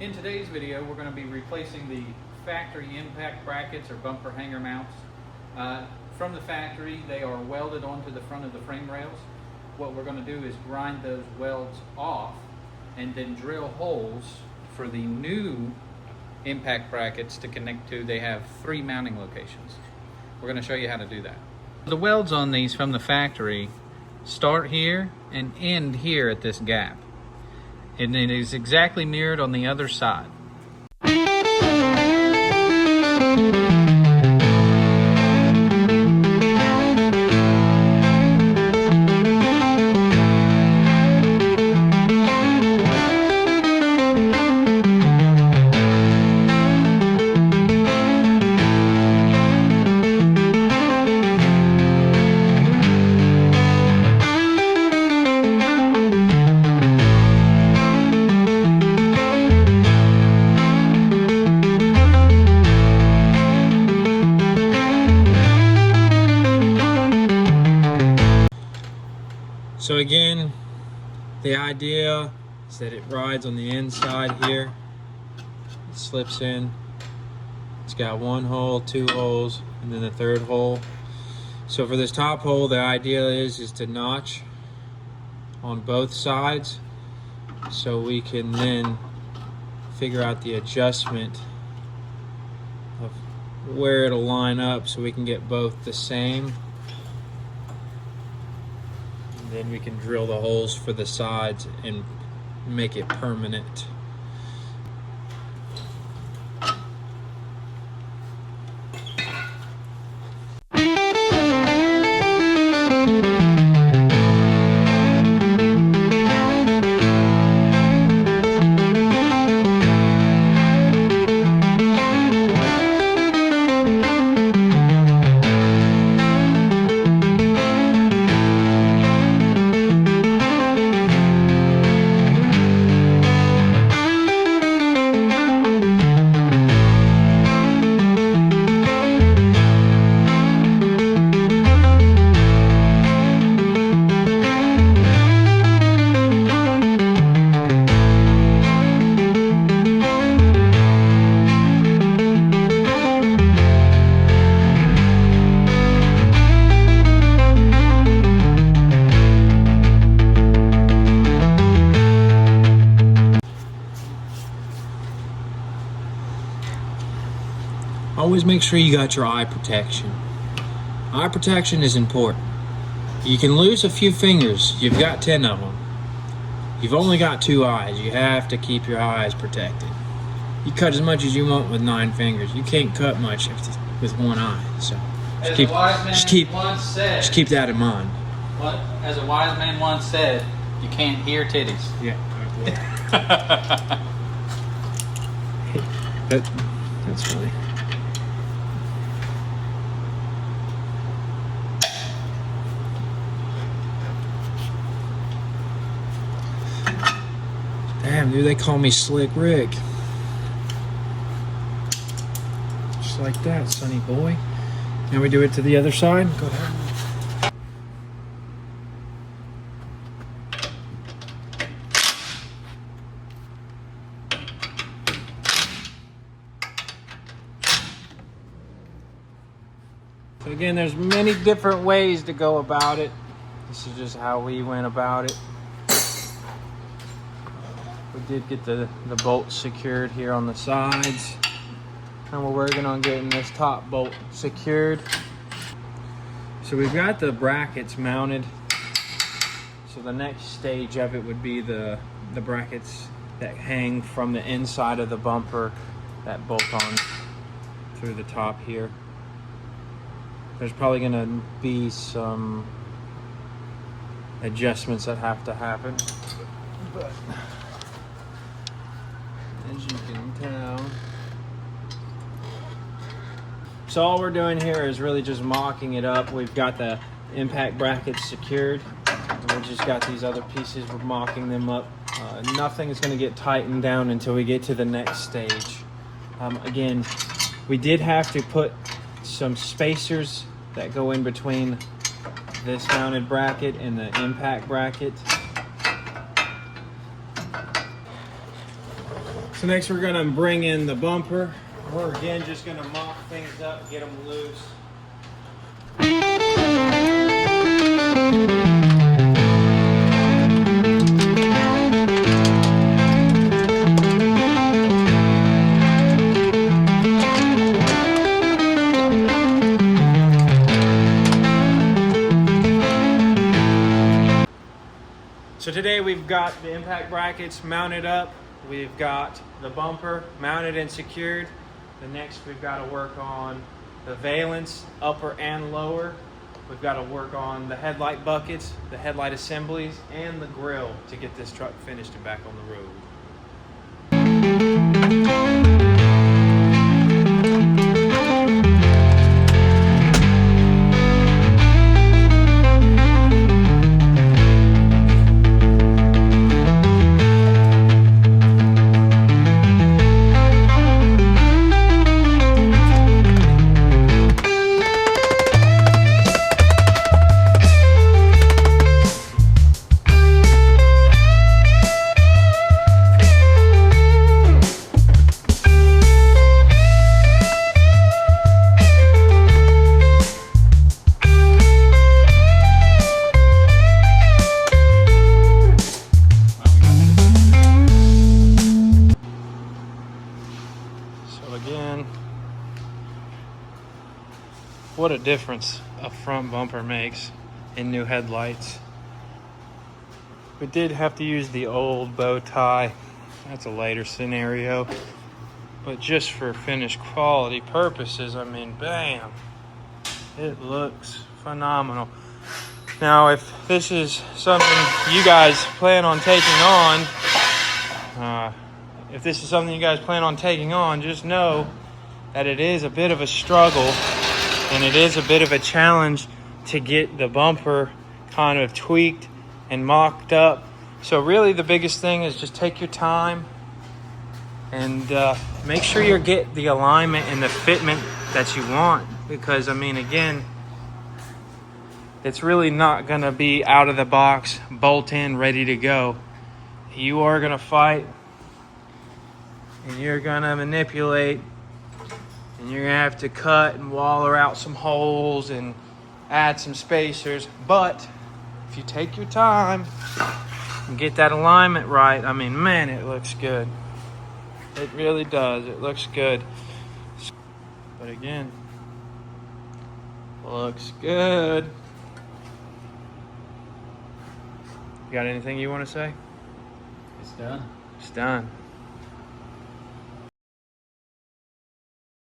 In today's video, we're going to be replacing the factory impact brackets or bumper hanger mounts. From the factory, they are welded onto the front of the frame rails. What we're going to do is grind those welds off and then drill holes for the new impact brackets to connect to. They have 3 mounting locations. We're going to show you how to do that. The welds on these from the factory start here and end here at this gap. And it is exactly mirrored on the other side. So again, the idea is that it rides on the inside here. It slips in. It's got 1 hole, 2 holes, and then the 3rd hole. So for this top hole, the idea is to notch on both sides so we can then figure out the adjustment of where it'll line up so we can get both the same. Then we can drill the holes for the sides and make it permanent. Always make sure you got your eye protection. Eye protection is important. You can lose a few fingers. You've got 10 of them. You've only got 2 eyes. You have to keep your eyes protected. You cut as much as you want with 9 fingers. You can't cut much with 1 eye. So just keep that in mind. What? As a wise man once said, you can't hear titties. Yeah. That's funny. Damn, dude, they call me Slick Rick. Just like that, sonny boy. Now we do it to the other side. Go ahead. So again, there's many different ways to go about it. This is just how we went about it. We did get the bolts secured here on the sides, and we're working on getting this top bolt secured. So we've got the brackets mounted. So the next stage of it would be the brackets that hang from the inside of the bumper that bolt on through the top here. There's probably going to be some adjustments that have to happen, but as you can tell. So all we're doing here is really just mocking it up. We've got the impact brackets secured. We've just got these other pieces. We're mocking them up. Nothing is going to get tightened down until we get to the next stage. Again, we did have to put some spacers that go in between this mounted bracket and the impact bracket. So next we're gonna bring in the bumper. We're again just gonna mop things up, get them loose. So today we've got the impact brackets mounted up. We've got the bumper mounted and secured. The next we've got to work on the valence, upper and lower. We've got to work on the headlight buckets, the headlight assemblies, and the grille to get this truck finished and back on the road. Again, what a difference a front bumper makes in new headlights. We did have to use the old bow tie. That's a later scenario. But just for finish quality purposes, I mean, bam, it looks phenomenal. Now, if this is something you guys plan on taking on, just know that it is a bit of a struggle and it is a bit of a challenge to get the bumper kind of tweaked and mocked up. So really the biggest thing is just take your time and make sure you get the alignment and the fitment that you want, because I mean, again, it's really not gonna be out of the box, bolt in, ready to go. You are gonna fight and you're gonna manipulate and you're gonna have to cut and waller out some holes and add some spacers. But if you take your time and get that alignment right, I mean, man, it looks good. It really does. It looks good. But again, looks good. You got anything you want to say? It's done. It's done.